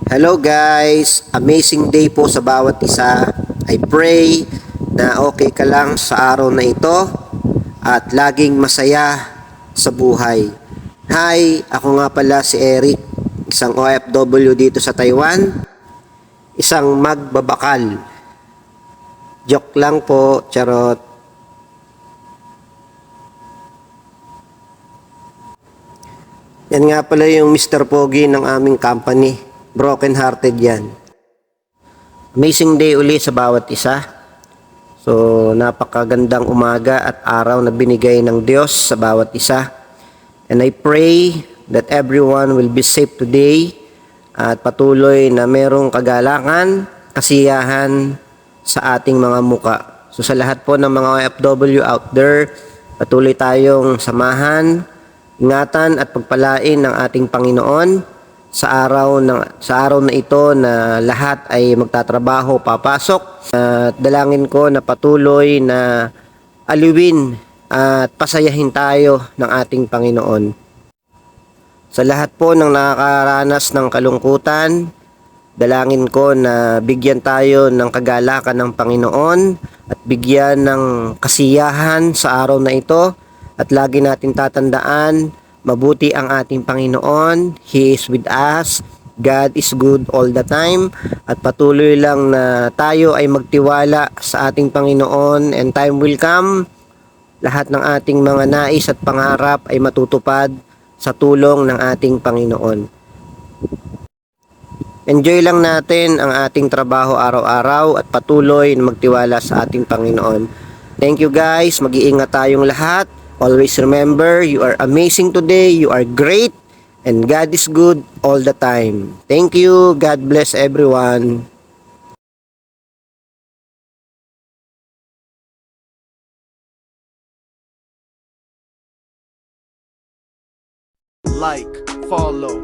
Hello guys! Amazing day po sa bawat isa. I pray na okay ka lang sa araw na ito at laging masaya sa buhay. Hi! Ako nga pala si Eric, isang OFW dito sa Taiwan, isang magbabakal. Joke lang po, charot. Yan nga pala yung Mr. Pogi ng aming company. Broken hearted yan. Amazing day uli sa bawat isa. So napakagandang umaga at araw na binigay ng Diyos sa bawat isa. And I pray that everyone will be safe today at patuloy na merong kagalakan, kasiyahan sa ating mga muka. So sa lahat po ng mga OFW out there, patuloy tayong samahan, ingatan at pagpalain ng ating Panginoon sa araw na ito na lahat ay magtatrabaho, papasok. At dalangin ko na patuloy na aliwin at pasayahin tayo ng ating Panginoon. Sa lahat po ng nakakaranas ng kalungkutan, dalangin ko na bigyan tayo ng kagalakan ng Panginoon at bigyan ng kasiyahan sa araw na ito. At lagi natin tatandaan, mabuti ang ating Panginoon. He is with us. God is good all the time. At patuloy lang na tayo ay magtiwala sa ating Panginoon, and time will come. Lahat ng ating mga nais at pangarap ay matutupad sa tulong ng ating Panginoon. Enjoy lang natin ang ating trabaho araw-araw at patuloy na magtiwala sa ating Panginoon. Thank you guys. Mag-iingat tayong lahat. Always remember, you are amazing today, you are great, and God is good all the time. Thank you. God bless everyone. Like, follow,